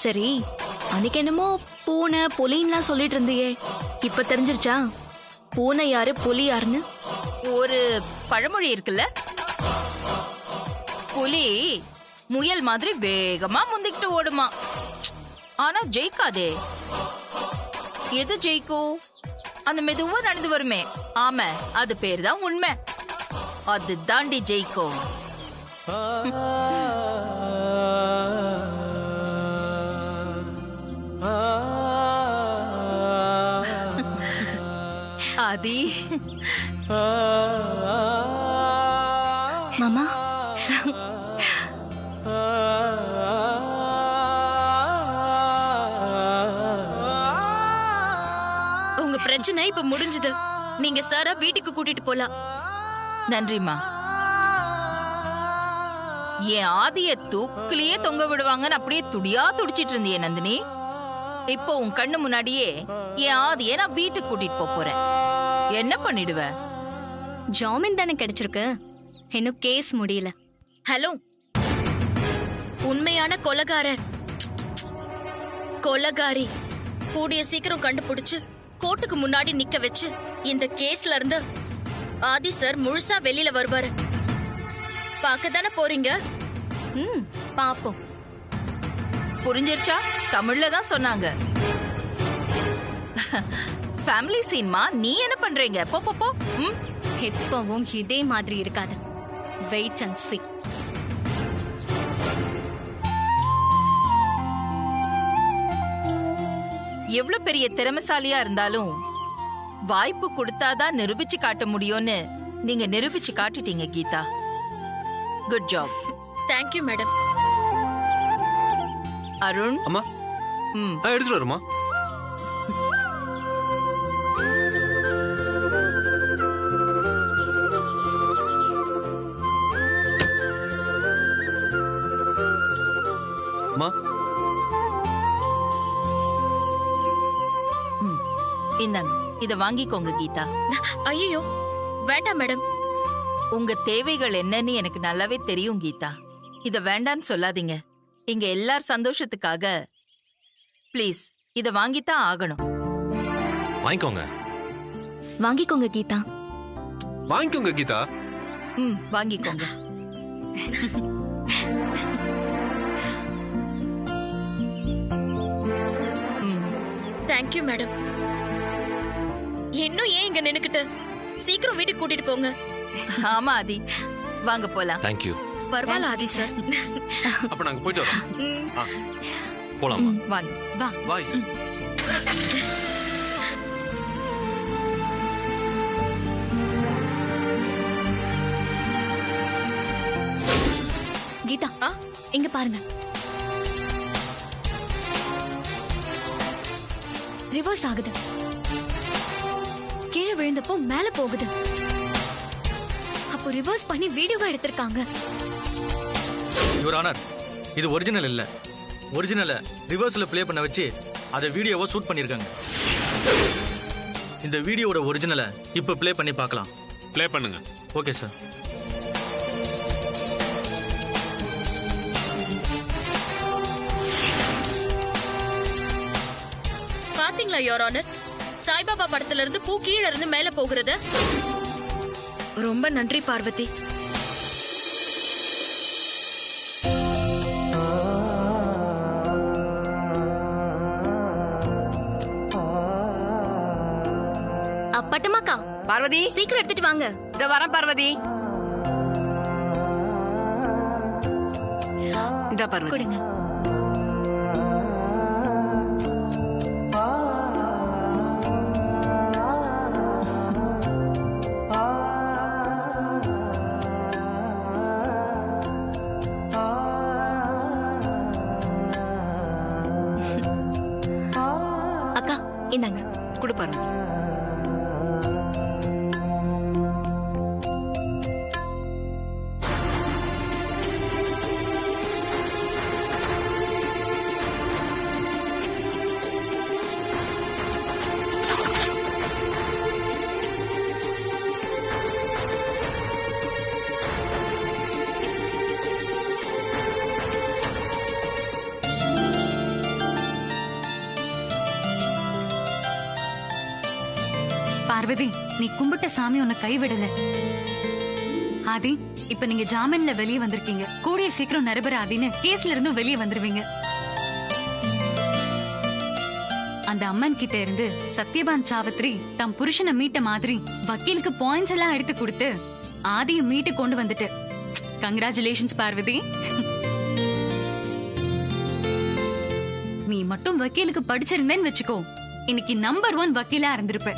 சரி, அன்னைக்கு என்னமோ பூனை புலின்லாம் சொல்லிட்டு இருந்தியே, இப்ப தெரிஞ்சிருச்சா பூனை யாரு புலி யாருன்னு? ஒரு பழமொழி இருக்குல்ல, புலி முயல் மாதிரி வேகமா முந்திக்கிட்டு ஓடுமா, ஆனா ஜெயிக்காதே. எது ஜெயிக்கும்? அந்த மெதுவா நடந்து வருமே, ஆமா, அது பேர் தான் உண்மை. அது தாண்டி ஜெயிக்கும். ஆதி மாமா, உங்க பிரச்சனை இப்ப முடிஞ்சது. நீங்க சாரா வீட்டுக்கு கூட்டிட்டு போலாம். நன்றிமா. என் ஆதிய தூக்கிலேயே தொங்க விடுவாங்கன்னு அப்படியே துடியா துடிச்சிட்டு இருந்தியே நந்தினி. இப்போ உன் கண்ணு முன்னாடியே என் ஆதிய நான் வீட்டுக்கு கூட்டிட்டு போறேன். என்ன பண்ணிடுவ? ஜாமீன் தானே கிடைச்சிருக்கு, இன்னும் கேஸ் முடியல. ஹலோ, உண்மையான கொலைகாரர், கொலைகாரி கூடிய சீக்கிரம் கண்டுபிடிச்சு கோர்ட்டுக்கு முன்னாடி நிக்க வச்சு இந்த கேஸ்ல இருந்து ஆதி சார் முழுசா வெளியில வருவாரு. பார்க்கத்தானே போறீங்க? பாப்போம். புரிஞ்சிருச்சா? தமிழ்ல தான் சொன்னாங்க. ஃபேமிலி சீன்மா, நீ என்ன பண்றீங்க? போ போ போ. எப்பவும் இதே மாதிரி இருக்காது. Wait and see. எவ்வளவு பெரிய திறமைசாலியா இருந்தாலும் வாய்ப்பு கொடுத்தாதான் நிரூபிச்சு காட்ட முடியும்னு நீங்க நிரூபிச்சு காட்டிட்டீங்க Geetha. Good job. Thank you madam. Arun. அம்மா, எடுத்துட்டு வருமா? அம்மா, இந்தாங்க, இத வாங்கிக்கோங்க கீதா. ஐயோ வேண்டாம் மேடம். உங்க தேவைகள் என்னன்னு எனக்கு நல்லாவே தெரியும் கீதா. இத வேண்டான்னு சொல்லாதீங்க. இங்க எல்லார் சந்தோஷத்துக்காக ப்ளீஸ் இத வாங்கித்தான் ஆகணும். வாங்கிக்கோங்க. வாங்கிக்கோங்க கீதா. வாங்கிக்கோங்க கீதா. வாங்கிக்கோங்க. Thank you madam. இன்னும் ஏன் இங்க நின்னுக்கிட்டு? சீக்கிரம் வீட்டுக்கு கூட்டிட்டு போங்க. ஆமா ஆதி, வாங்க போலாம். தேங்க்யூ. பரவாயில்ல ஆதி சார். அப்ப நாங்க போயிட்டு வரோம். போலாமா? வாங்க. வா. Bye sir. கீதா, இங்க பாருங்க. ரிவர்ஸ் ஆகுது. கீழே விழுந்தப்போ மேல போகுது. அப்போ ரிவர்ஸ் பண்ணி வீடியோவா எடுத்திருக்காங்க. யுவர் ஆனர், இது ஒரிஜினல் இல்ல. ஒரிஜினலை ரிவர்ஸ்ல ப்ளே பண்ண வச்சு அதை வீடியோவை ஷூட் பண்ணிருக்காங்க. இந்த வீடியோவோட ஒரிஜினலை இப்ப ப்ளே பண்ணி பார்க்கலாம். ப்ளே பண்ணுங்க. Okay sir. பாத்தீங்களா யுவர் ஆனர், சாய்பாபா படத்துல இருந்து பூ கீழே இருந்து மேல போகிறது. ரொம்ப நன்றி பார்வதி. பட்டமாக்கா, பார்வதி, சீக்கிரம் எடுத்துட்டு வாங்க. இத வரேன் பார்வதி. இத பார்வதி கொடுங்க. அக்கா, இந்தாங்க. குடு பார்வதி. பார்வதி, நீ கும்பிட்ட சாமி உன்னை கைவிடல. ஆதி, இப்ப நீங்க ஜாமீன்ல வெளியே வந்திருக்கீங்க. கூடிய சீக்கிரம் நரபர ஆதின்னு கேஸ்ல இருந்தும் வெளியே வந்துருவீங்க. அந்த அம்மன் கிட்ட இருந்து சத்யபான் சாவித்ரி தம் புருஷனை மீட்ட மாதிரி வக்கீலுக்கு பாயிண்ட்ஸ் எல்லாம் எடுத்து கொடுத்து ஆதியை மீட்டு கொண்டு வந்துட்டு. கங்க்ராச்சுலேஷன்ஸ் பார்வதி. நீ மட்டும் வக்கீலுக்கு படிச்சிருந்தேன்னு வச்சுக்கோ, இன்னைக்கு நம்பர் 1 வக்கீலா இருந்திருப்ப.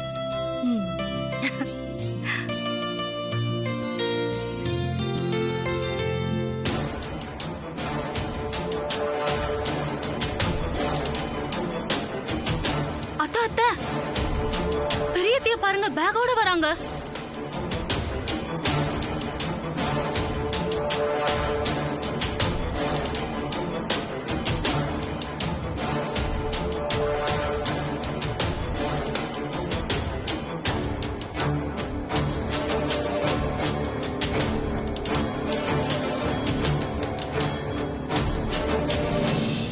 அத்தா அத்தை, பெரியத்தைய பாருங்க, பேக்கோட வராங்க.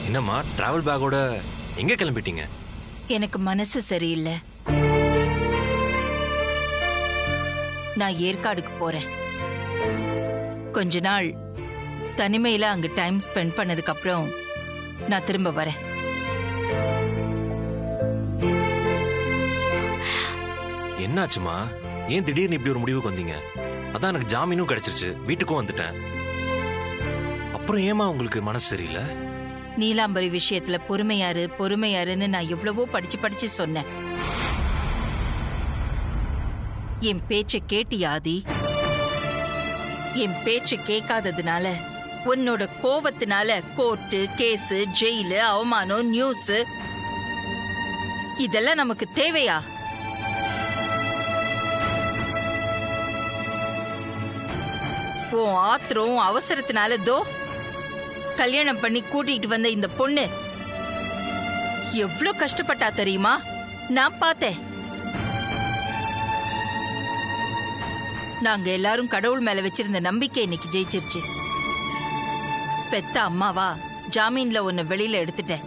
என்னம்மா டிராவல் பேக்கோட எங்க கிளம்பிட்டீங்க? எனக்கு மனசு சரியில்லை. நான் ஏற்காடுக்கு போறேன். கொஞ்ச நாள் தனிமையில அங்க டைம் ஸ்பெண்ட் பண்ணதுக்கு அப்புறம் நான் திரும்ப வரேன். என்னாச்சுமா? ஏன் திடீர்னு இப்படி ஒரு முடிவுக்கு வந்தீங்க? அதான் எனக்கு ஜாமீனும் கிடைச்சிருச்சு, வீட்டுக்கும் வந்துட்டேன். அப்புறம் ஏமா உங்களுக்கு மனசு சரியில்லை? நீலாம்பரி விஷயத்துல பொறுமையாருன்னு நான் எவ்வளவோ படிச்சு சொன்னேன். என் பேச்ச கேட்டியாதி? என் பேச்ச கேட்காததுனால, உன்னோட கோவத்தினால கோர்ட்டு, கேஸ், ஜெயிலு, அவமானம், நியூஸ் இதெல்லாம் நமக்கு தேவையா? உன் ஆத்திரம் அவசரத்தினால தோ கல்யாணம் பண்ணி கூட்டிட்டு வந்த இந்த பொண்ணு எவ்வளவு கஷ்டப்பட்டா தெரியுமா? நான் பார்த்தேன். நாங்க எல்லாரும் கடவுள் மேல வச்சிருந்த நம்பிக்கை இன்னைக்கு ஜெயிச்சிருச்சு. பெத்த அம்மாவா ஜாமீன்ல உன்னை வெளியில எடுத்துட்டேன்.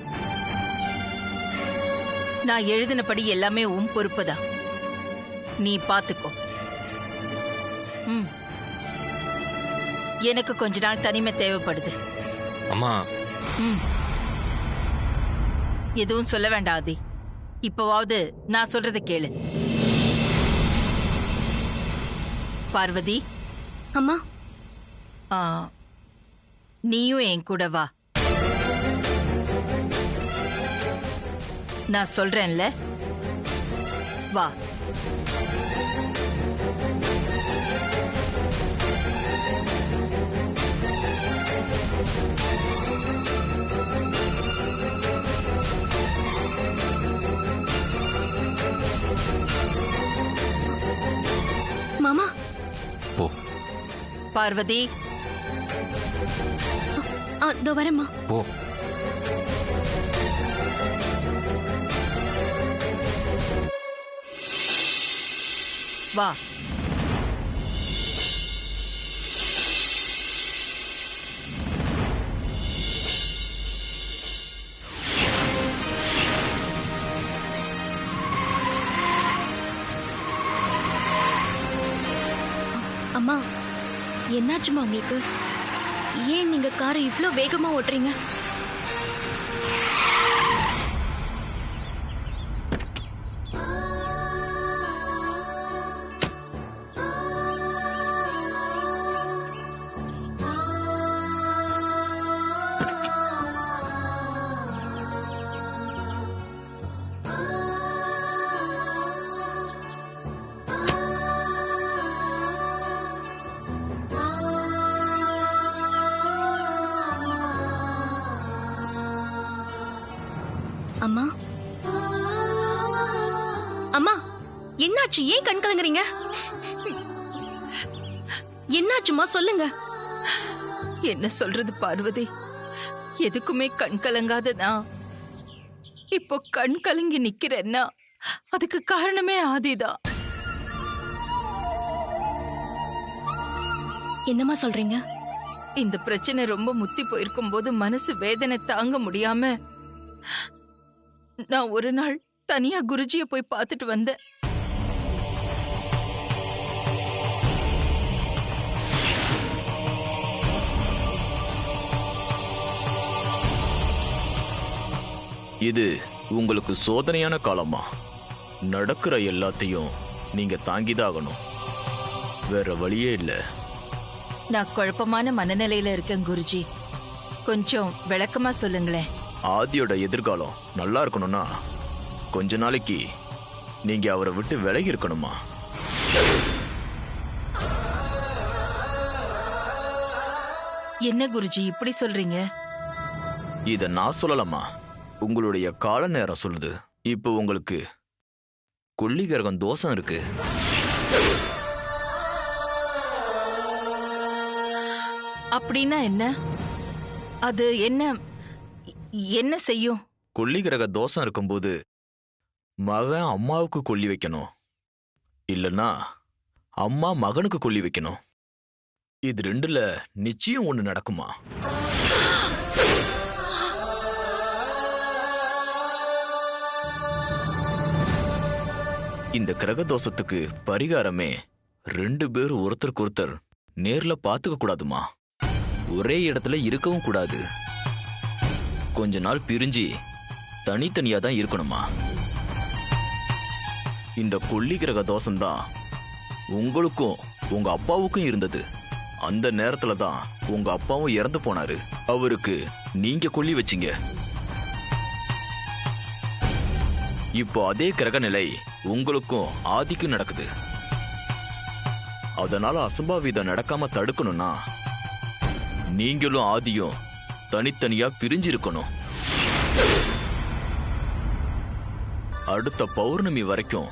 நான் எழுதினபடி எல்லாமே உன் பொறுப்புதான். நீ பாத்துக்கோ. எனக்கு கொஞ்ச நாள் தனிமை தேவைப்படுது. அம்மா, எதுவும் சொல்ல வேண்டாம் ஆதி. இப்பவாவது நான் சொல்றத கேளு. பார்வதி அம்மா, நீயும் என் கூட வா. நான் சொல்றேன்ல, வா. மாமா. போ. பார்வதி, இதோ வரேம்மா. போ. வா. அம்மா, என்னாச்சுமா உங்களுக்கு? ஏன் நீங்க காரை இவ்ளோ வேகமா ஓட்டுறீங்க? அம்மா, அம்மா, என்னாச்சு? ஏன் கண் கலங்குறீங்க? என்னாச்சுமா சொல்லுங்க. என்ன சொல்றது பார்வதி? எதுக்குமே கண் கலங்காத நான் இப்போ கண் கலங்கி நிக்கிறேன்னா அதுக்கு காரணமே ஆதிதான். என்னம்மா சொல்றீங்க? இந்த பிரச்சனை ரொம்ப முத்தி போயிருக்கும் போது மனசு வேதனை தாங்க முடியாம நான் ஒரு நாள் தனியா குருஜிய போய் பார்த்துட்டு வந்தேன். இது உங்களுக்கு சோதனையான காலமா. நடக்கிற எல்லாத்தையும் நீங்க தாங்கிதான் ஆகணும். வேற வழியே இல்ல. நான் குழப்பமான மனநிலையில இருக்கேன் குருஜி. கொஞ்சம் விளக்கமா சொல்லுங்களேன். ஆதியோட எதிர்காலம் நல்லா இருக்கணும்னா கொஞ்ச நாளைக்கு நீங்க அவரை விட்டு விலகி இருக்கணுமா. என்ன குருஜி இப்படி சொல்றீங்க? இத நான் சொல்லலாமா, உங்களுடைய கால நேரம் சொல்லுது. இப்போ உங்களுக்கு கொல்லி கிரகம் தோஷம் இருக்கு. அப்படின்னா என்ன? அது என்ன என்ன செய்யும்? கொல்லி கிரக தோஷம் இருக்கும்போது மகன் அம்மாவுக்கு கொல்லி வைக்கணும், இல்லனா அம்மா மகனுக்கு கொல்லி வைக்கணும். இது ரெண்டுல நிச்சயம் ஒண்ணு நடக்குமா? இந்த கிரக தோஷத்துக்கு பரிகாரமே 2 பேர் ஒருத்தருக்கு ஒருத்தர் நேர்ல பாத்துக்க கூடாதுமா. ஒரே இடத்துல இருக்கவும் கூடாது. கொஞ்ச நாள் பிரிஞ்சு தனித்தனியா தான் இருக்கணுமா. இந்த கொல்லி கிரக தோஷம்தான் உங்களுக்கும் உங்க அப்பாவுக்கும் இருந்தது. அந்த நேரத்துல தான் உங்க அப்பாவும் இறந்து போனாரு. அவருக்கு நீங்க கொல்லி வச்சீங்க. இப்போ அதே கிரக நிலை உங்களுக்கும் ஆதிக்கும் நடக்குது. அதனால அசம்பாவிதம் நடக்காம தடுக்கணும்னா நீங்களும் ஆதியும் தனித்தனியா பிரிஞ்சிருக்கணும். அடுத்த பௌர்ணமி வரைக்கும்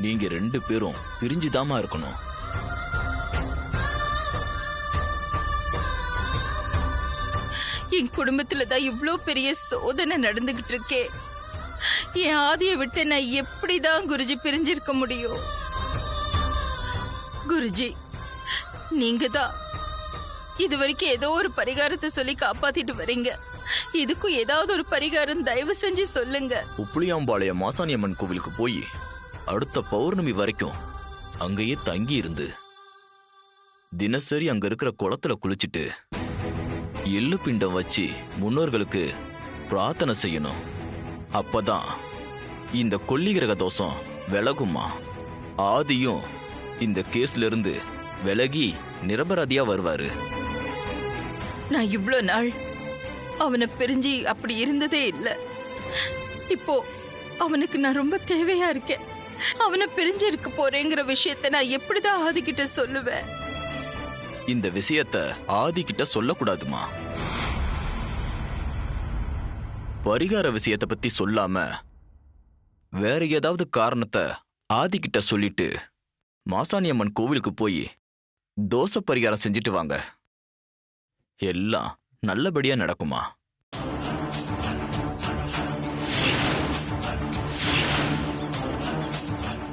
நீங்க 2 பேரும் பிரிஞ்சுதாமா இருக்கணும். என் குடும்பத்துல தான் இவ்ளோ பெரிய சோதனை நடந்துகிட்டு இருக்கே. என் ஆதியை விட்டு நான் எப்படிதான் குருஜி பிரிஞ்சிருக்க முடியும்? குருஜி, நீங்க தான் இது வரைக்கும் ஏதோ ஒரு பரிகாரத்தை சொல்லி காப்பாத்திட்டு வரீங்க. இதுக்கும் ஏதாவது ஒரு பரிகாரம் தயவு செஞ்சு சொல்லுங்க. உப்புளியாம்பாளையம் மாசாணியம்மன் கோவிலுக்கு போய் அடுத்த பௌர்ணமி வரைக்கும் அங்கேயே தங்கி இருந்து தினசரி அங்க இருக்கிற குளத்துல குளிச்சுட்டு எள்ளு பிண்டம் வச்சு முன்னோர்களுக்கு பிரார்த்தனை செய்யணும். அப்பதான் இந்த கொல்லி கிரக தோஷம் விலகுமா. ஆதியும் இந்த கேஸ்ல இருந்து விலகி நிரபராதியா வருவாரு. நான் இவ்ளோ நாள் அவனை பிரிஞ்சு அப்படி இருந்ததே இல்ல. இப்போ அவனுக்கு நான் ரொம்ப தேவையா இருக்கேன். அவனை பிரிஞ்சு இருக்க போறேங்கிற விஷயத்த நான் எப்படிதான் ஆதிக்கிட்ட சொல்லுவேன்? இந்த விஷயத்த ஆதிக்கிட்ட சொல்லக்கூடாதுமா. பரிகார விஷயத்தை பத்தி சொல்லாம வேற ஏதாவது காரணத்தை ஆதிக்கிட்ட சொல்லிட்டு மாசாணியம்மன் கோவிலுக்கு போய் தோச பரிகாரம் செஞ்சுட்டு வாங்க. எல்லாம் நல்லபடியா நடக்குமா.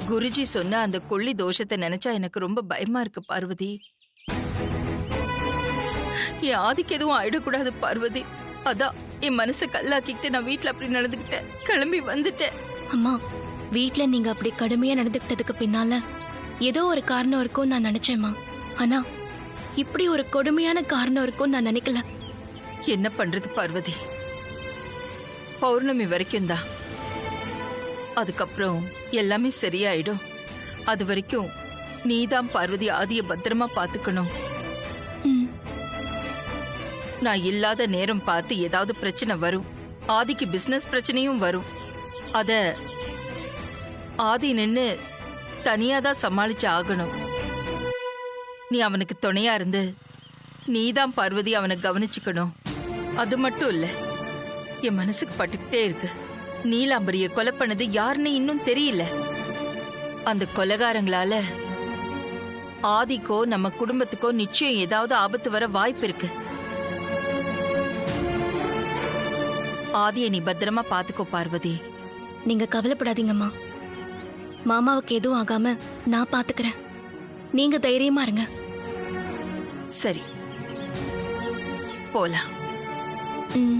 குருஜி சொன்ன அந்த கொள்ளி தோஷத்தை நினைச்சா எனக்கு ரொம்ப பயமா இருக்கு பார்வதி. என் ஆதிக்கு எதுவும் ஆயிடக்கூடாது பார்வதி. அதான் என் மனசை கல்லாக்கிட்டு நான் வீட்டுல அப்படி நடந்துகிட்டேன். கிளம்பி வந்துட்டேன். அம்மா, வீட்ல நீங்க அப்படி கடுமையா நடந்துக்கிட்டதுக்கு பின்னால ஏதோ ஒரு காரணம் இருக்கும் நான் நினைச்சேம்மா. ஆனா இப்படி ஒரு கொடுமையான காரணம் இருக்கும் நான் நினைக்கல. என்ன பண்றது பார்வதி? பௌர்ணமி வரைக்கும் தான். அதுக்கப்புறம் எல்லாமே சரியாயிடும். அது வரைக்கும் நீதான் பார்வதி ஆதிய பத்திரமா பாத்துக்கணும். ம், நான் இல்லாத நேரம் பார்த்து ஏதாவது பிரச்சனை வரும். ஆதிக்கு பிசினஸ் பிரச்சனையும் வரும். அத ஆதி நின்னு தனியாதான் சமாளிச்சு ஆகணும். நீ அவனுக்கு துணையா இருந்து நீதான் பார்வதி அவனை கவனிச்சுக்கணும். அது மட்டும் இல்ல, என் மனசுக்கு பட்டுக்கிட்டே இருக்கு. நீலாம்பரிய கொலை பண்ணது யாருன்னு இன்னும் தெரியல. அந்த கொலைகாரங்களால ஆதிக்கோ நம்ம குடும்பத்துக்கோ நிச்சயம் ஏதாவது ஆபத்து வர வாய்ப்பு இருக்கு. ஆதியை நீ பத்திரமா பாத்துக்கோ பார்வதி. நீங்க கவலைப்படாதீங்கம்மா. மாமாவுக்கு எதுவும் ஆகாம நான் பாத்துக்கிறேன். நீங்க தைரியமா இருங்க. சரி, போலாம். ம்.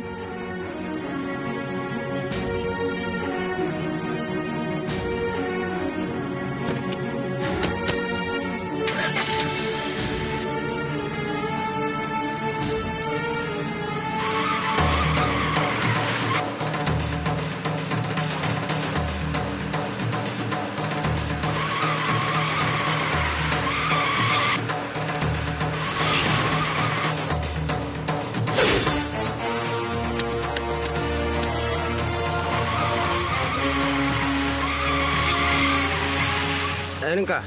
ஏனுக்கா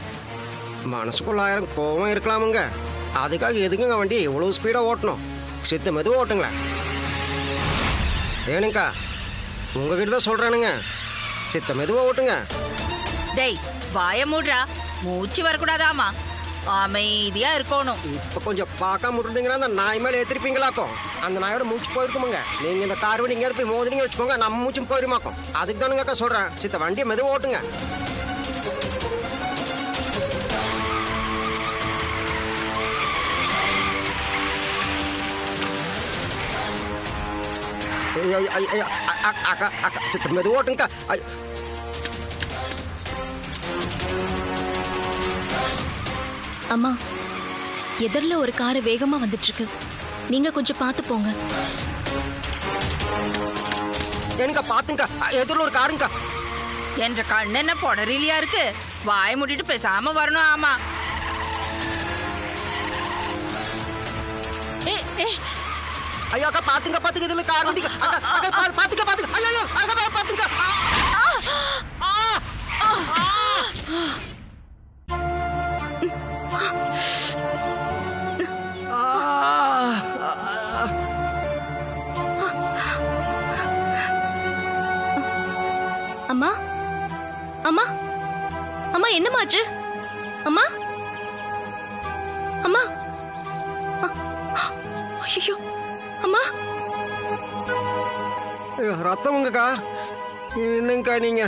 மனசுக்குள்ள 1000 கோவம் இருக்கலாமுங்க. அதுக்காக எதுக்குங்க வண்டி இவ்வளோ ஸ்பீடாக ஓட்டணும்? சித்த மெதுவாக ஓட்டுங்களேன். ஏனுக்கா உங்ககிட்ட தான் சொல்கிறேனுங்க, சித்த மெதுவாக ஓட்டுங்க. டேய் வாய மூடுறா, மூச்சு வரக்கூடாதாமா, அமைதியா இருக்கணும். இப்போ கொஞ்சம் பார்க்காம விட்டுருந்தீங்கன்னா அந்த நாய் மேலே ஏற்றிருப்பீங்களாக்கும். அந்த நாயோட மூச்சு போயிருக்குமுங்க. நீங்கள் இந்த கார் வண்டி எங்கேயாவது போய் மோதினீங்க வச்சுக்கோங்க, நம்ம மூச்சும் போயிருமாக்கும். அதுக்கு தானுங்கக்கா சொல்கிறேன், சித்த வண்டியை மெதுவாக ஓட்டுங்க. அக்கா அக்கா சித்த மெதுவாக ஓட்டுங்கக்கா. அம்மா, எதிரில ஒரு கார் வேகமா வந்துட்டு இருக்கு. நீங்க கொஞ்சம் பார்த்து போங்க. எனக்கா பாத்துங்கக்கா, எதிரில் ஒரு காருங்கக்கா. என்ற கண்ணு என்ன பொடரிலியா இருக்கு? வாய மூடிட்டு பேசாம வரணும். ஆமா ஐயோ அக்கா பாத்துங்க பாத்துங்க, இதுல கார் வண்டி. அக்கா அக்கா பாத்துங்க பாத்துங்க. ஐயோ அக்கா பாத்துங்க. அம்மா அம்மா அம்மா, என்னமாச்சு? அம்மா அம்மா, ஐயோ அம்மா, ரத்தமுங்கக்கா. என்னங்கக்கா நீங்க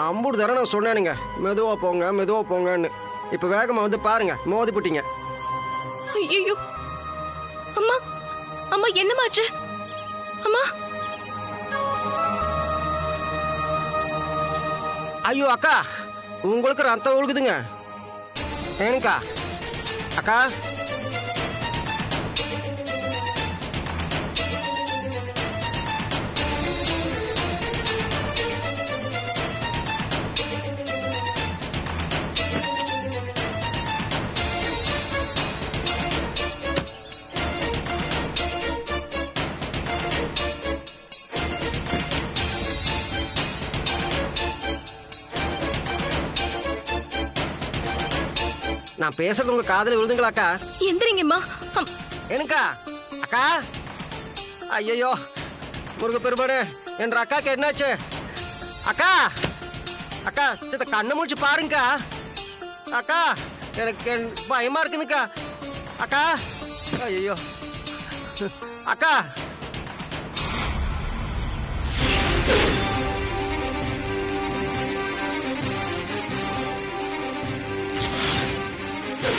அம்பூடு தர நான் சொன்னேனுங்க, மெதுவா போங்க மெதுவா போங்கன்னு. இப்ப வேகமா வந்து பாருங்க, மோதி போட்டீங்க. ஐயோ அம்மா அம்மா, என்னமாச்சு? அம்மா ஐயோ அக்கா, உங்களுக்கு ரத்தம் ஒழுகுதுங்க. ஏனுக்கா அக்கா? நான் பேசுறது உங்க காதுல விழுதுங்களாக்கா? எந்திரிங்கம்மா. எனக்கா அக்கா? ஐயோ முருக பெருமானே, என்ற அக்காக்கு என்னாச்சு? அக்கா அக்கா சித்த கண்ணு முடிச்சு பாருங்கக்கா. அக்கா எனக்கு பயமா இருக்குதுக்கா. அக்கா ஐயோ அக்கா.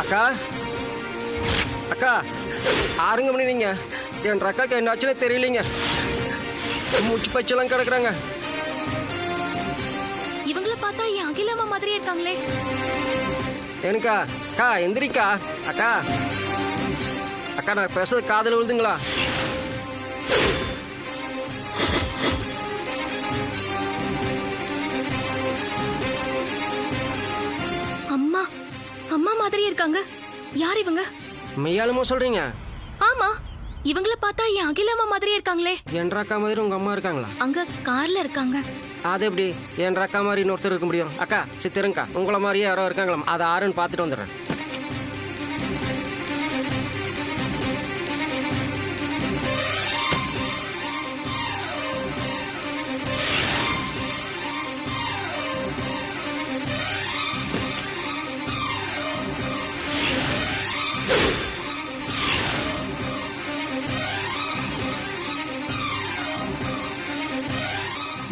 அக்கா அக்கா ஆறுங்க மணி நீங்க, என் அக்காக்கு என்னாச்சுன்னு தெரியலீங்க. மூச்சு பச்செல்லாம் கிடக்குறாங்க. இவங்கள பார்த்தா என் அகிலாமா மாதிரியே இருக்காங்களே. எனக்கா அக்கா எந்திரிக்கா. அக்கா அக்கா நான் பேசுறது காதல் விழுதுங்களா? அம்மா அம்மா மாதிரியே இருக்காங்க. யார் இவங்க? மெய்யாலுமோ சொல்றீங்க? ஆமா, இவங்கள பார்த்தா என் அகிலாமா மாதிரியே இருக்காங்களே. என் அக்கா மாதிரி உங்க அம்மா இருக்காங்களா? அங்க கார்ல இருக்காங்க. அது எப்படி என் அக்கா மாதிரி இன்னொருத்தர் இருக்க முடியும்? அக்கா சித்திருங்கக்கா, உங்களை மாதிரியே யாரோ இருக்காங்களா? அதை ஆறுன்னு பார்த்துட்டு வந்துடுறேன்.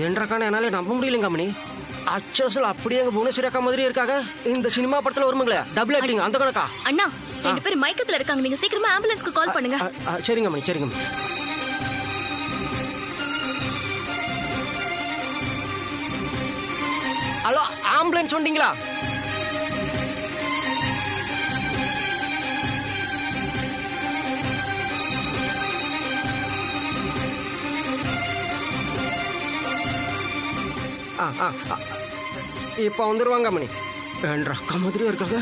என்றக்கான என்னால நம்ப முடியலங்க மணி. அச்சோசல் அப்படியே எங்க புவனேஸ்வரி அக்கா மாதிரி இருக்காங்க. இந்த சினிமா படத்துல வருமுங்களே டபுள் ஆக்டிங், அந்த கணக்கா? அண்ணா, 2 பேரும் மயக்கத்துல இருக்காங்க. நீங்க சீக்கிரமா ஆம்புலன்ஸ்க்கு கால் பண்ணுங்க. சரிங்க மணி, சரிங்க மணி. ஹலோ, ஆம்புலன்ஸ் வந்தீங்களா? இப்போ வந்துருவாங்க மணி. என் அக்கா மாதிரி இருக்காங்க.